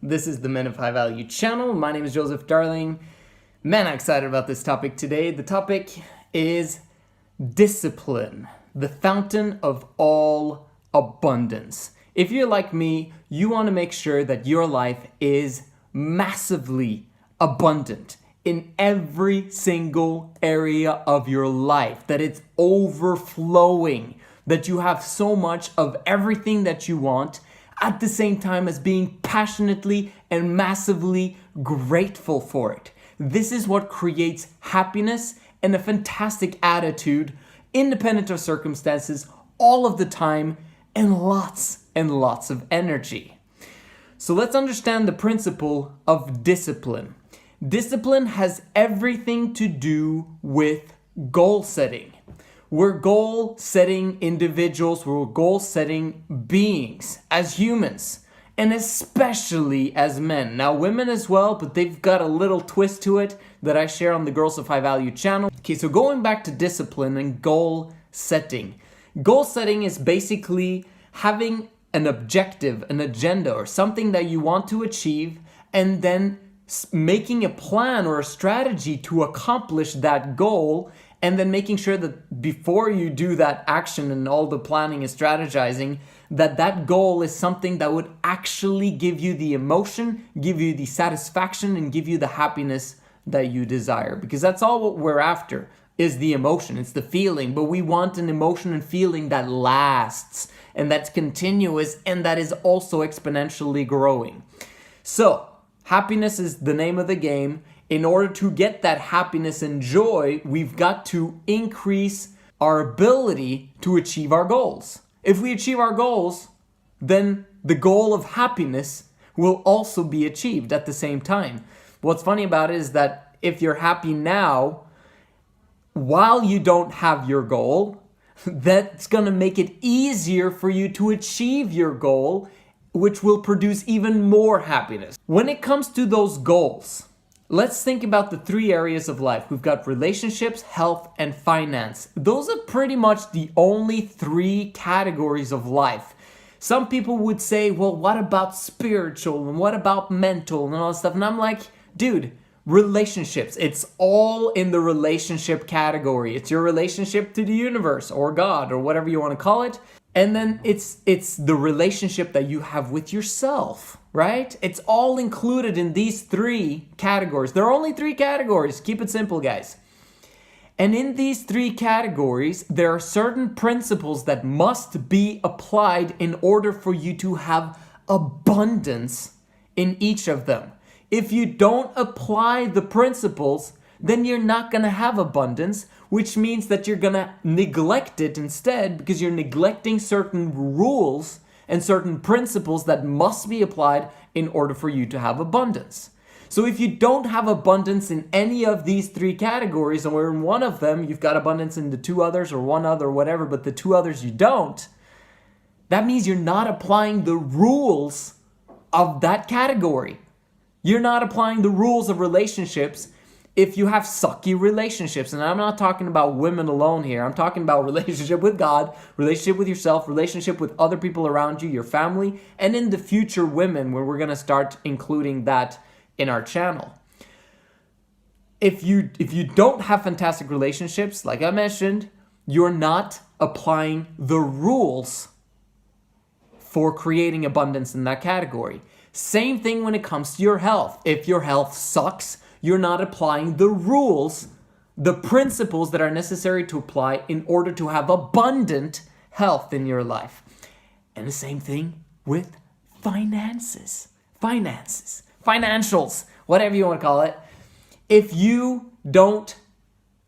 This is the Men of High Value channel. My name is Joseph Darling. Man, I'm excited about this topic today. The topic is discipline, the fountain of all abundance. If you're like me, you want to make sure that your life is massively abundant in every single area of your life, that it's overflowing, that you have so much of everything that you want, at the same time as being passionately and massively grateful for it. This is what creates happiness and a fantastic attitude, independent of circumstances, all of the time, and lots of energy. So let's understand the principle of discipline. Discipline has everything to do with goal setting. We're goal setting individuals, we're goal setting beings as humans, and especially as men. Now women as well, but they've got a little twist to it that I share on the Girls of High Value channel. Okay, so going back to discipline and goal setting. Goal setting is basically having an objective, an agenda, or something that you want to achieve, and then making a plan or a strategy to accomplish that goal, and then making sure that before you do that action and all the planning and strategizing, that goal is something that would actually give you the emotion, give you the satisfaction, and give you the happiness that you desire. Because that's all what we're after, is the emotion, it's the feeling. But we want an emotion and feeling that lasts, and that's continuous, and that is also exponentially growing. So, happiness is the name of the game. In order to get that happiness and joy, we've got to increase our ability to achieve our goals. If we achieve our goals, then the goal of happiness will also be achieved at the same time. What's funny about it is that if you're happy now, while you don't have your goal, that's going to make it easier for you to achieve your goal, which will produce even more happiness. When it comes to those goals, let's think about the three areas of life. We've got relationships, health, and finance. Those are pretty much the only three categories of life. Some people would say, well, what about spiritual and what about mental and all that stuff? And I'm like, dude, relationships. It's all in the relationship category. It's your relationship to the universe or God or whatever you want to call it. And then it's the relationship that you have with yourself, right? It's all included in these three categories. There are only three categories. Keep it simple, guys. And in these three categories, there are certain principles that must be applied in order for you to have abundance in each of them. If you don't apply the principles, then you're not going to have abundance, which means that you're going to neglect it instead, because you're neglecting certain rules and certain principles that must be applied in order for you to have abundance. So if you don't have abundance in any of these three categories, or in one of them you've got abundance in the two others, or one other, whatever, but the two others you don't, that means you're not applying the rules of that category. You're not applying the rules of relationships if you have sucky relationships. And I'm not talking about women alone here. I'm talking about relationship with God, relationship with yourself, relationship with other people around you, your family, and in the future women, where we're going to start including that in our channel. If you don't have fantastic relationships, like I mentioned, you're not applying the rules for creating abundance in that category. Same thing when it comes to your health. If your health sucks, you're not applying the rules, the principles that are necessary to apply in order to have abundant health in your life. And the same thing with finances, financials, whatever you want to call it. If you don't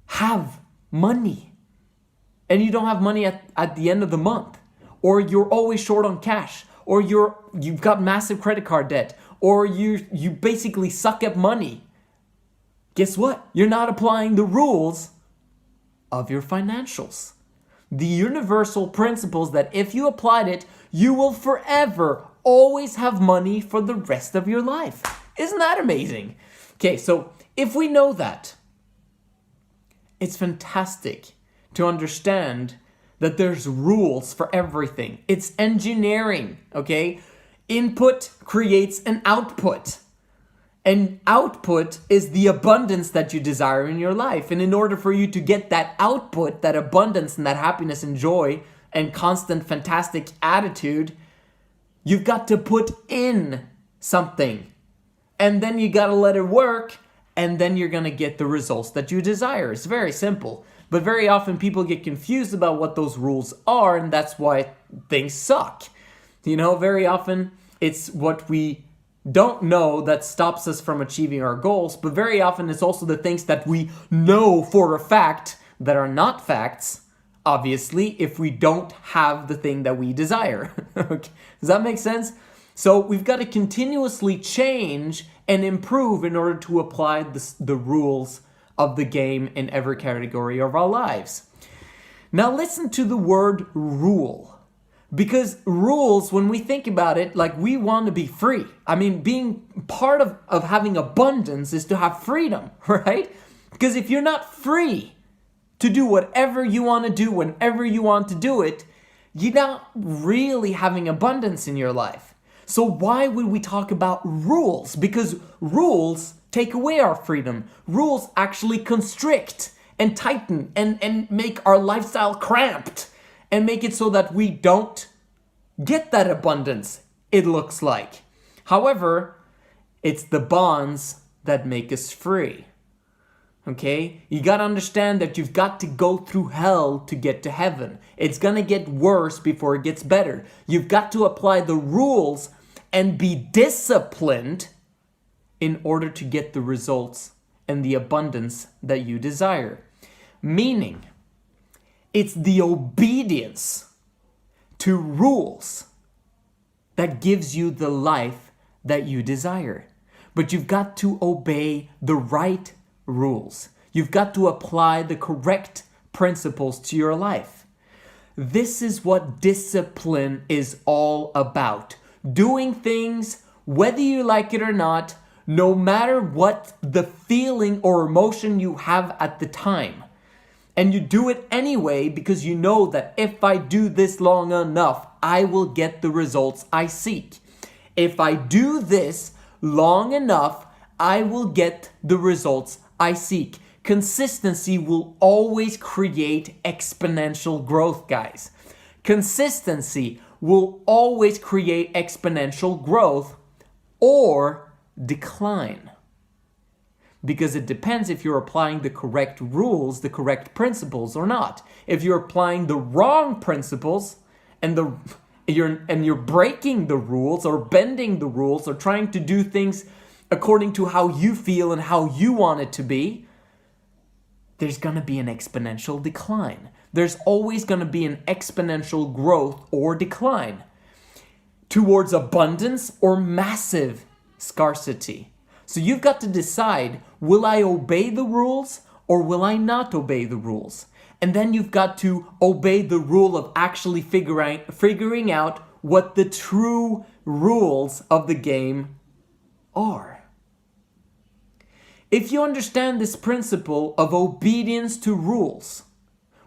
have money, and you don't have money at the end of the month, or you're always short on cash, or you've got massive credit card debt, or you basically suck at money, guess what? You're not applying the rules of your financials. The universal principles that if you applied it, you will forever always have money for the rest of your life. Isn't that amazing? Okay, so if we know that, it's fantastic to understand that there's rules for everything. It's engineering, okay? Input creates an output. And output is the abundance that you desire in your life. And in order for you to get that output, that abundance and that happiness and joy and constant fantastic attitude, you've got to put in something. And then you got to let it work. And then you're going to get the results that you desire. It's very simple. But very often people get confused about what those rules are. And that's why things suck. Very often it's what we don't know that stops us from achieving our goals, but very often it's also the things that we know for a fact that are not facts, obviously, if we don't have the thing that we desire. Okay. Does that make sense? So we've got to continuously change and improve in order to apply the rules of the game in every category of our lives. Now listen to the word rule. Because rules, when we think about it, like we want to be free. I mean, being part of having abundance is to have freedom, right? Because if you're not free to do whatever you want to do whenever you want to do it, you're not really having abundance in your life. So why would we talk about rules? Because rules take away our freedom. Rules actually constrict and tighten and make our lifestyle cramped. And make it so that we don't get that abundance, it looks like. However, it's the bonds that make us free. Okay? You got to understand that you've got to go through hell to get to heaven. It's going to get worse before it gets better. You've got to apply the rules and be disciplined in order to get the results and the abundance that you desire. Meaning, it's the obedience to rules that gives you the life that you desire. But you've got to obey the right rules. You've got to apply the correct principles to your life. This is what discipline is all about. Doing things, whether you like it or not, no matter what the feeling or emotion you have at the time. And you do it anyway because you know that if I do this long enough, I will get the results I seek. If I do this long enough, I will get the results I seek. Consistency will always create exponential growth, guys. Consistency will always create exponential growth or decline. Because it depends if you're applying the correct rules, the correct principles or not. If you're applying the wrong principles and you're breaking the rules or bending the rules or trying to do things according to how you feel and how you want it to be, there's going to be an exponential decline. There's always going to be an exponential growth or decline towards abundance or massive scarcity. So you've got to decide, will I obey the rules or will I not obey the rules? And then you've got to obey the rule of actually figuring out what the true rules of the game are. If you understand this principle of obedience to rules,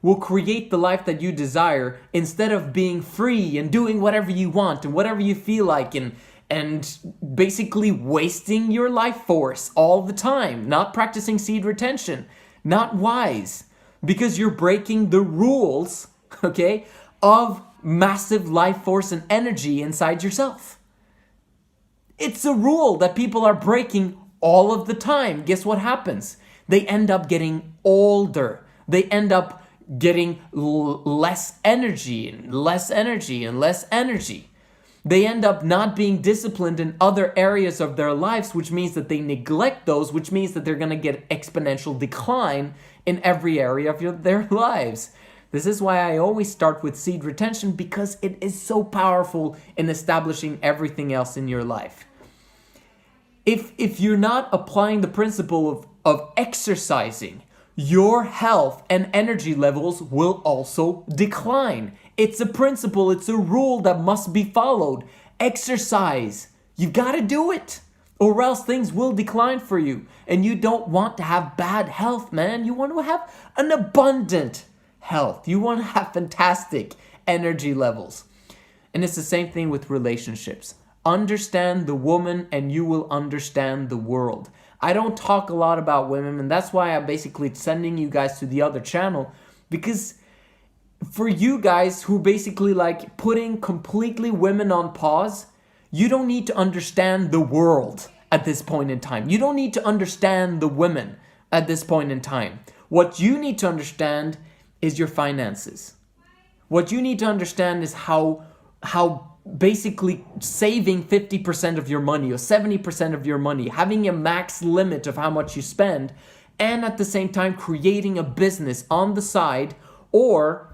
will create the life that you desire instead of being free and doing whatever you want and whatever you feel like and basically wasting your life force all the time, not practicing seed retention, not wise, because you're breaking the rules, okay, of massive life force and energy inside yourself. It's a rule that people are breaking all of the time. Guess what happens? They end up getting older. They end up getting less energy and less energy and less energy. They end up not being disciplined in other areas of their lives, which means that they neglect those, which means that they're going to get exponential decline in every area of their lives. This is why I always start with seed retention, because it is so powerful in establishing everything else in your life. If you're not applying the principle of exercising, your health and energy levels will also decline. It's a principle, it's a rule that must be followed. Exercise. You gotta do it, or else things will decline for you. And you don't want to have bad health, man. You want to have an abundant health. You want to have fantastic energy levels. And it's the same thing with relationships. Understand the woman and you will understand the world. I don't talk a lot about women, and that's why I'm basically sending you guys to the other channel, because for you guys who basically like putting completely women on pause, you don't need to understand the world at this point in time. You don't need to understand the women at this point in time. What you need to understand is your finances. What you need to understand is how basically saving 50% of your money or 70% of your money, having a max limit of how much you spend, and at the same time creating a business on the side or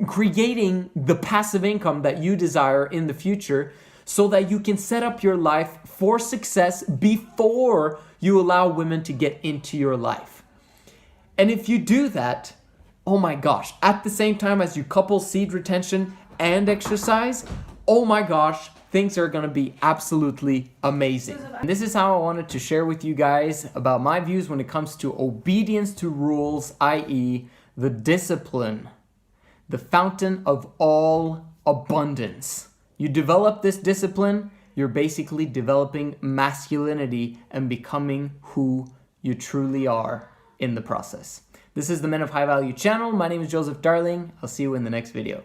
creating the passive income that you desire in the future so that you can set up your life for success before you allow women to get into your life. And if you do that, oh my gosh, at the same time as you couple seed retention and exercise, oh my gosh, things are gonna be absolutely amazing. And this is how I wanted to share with you guys about my views when it comes to obedience to rules, i.e. the discipline, the fountain of all abundance. You develop this discipline, you're basically developing masculinity and becoming who you truly are in the process. This is the Men of High Value channel. My name is Joseph Darling. I'll see you in the next video.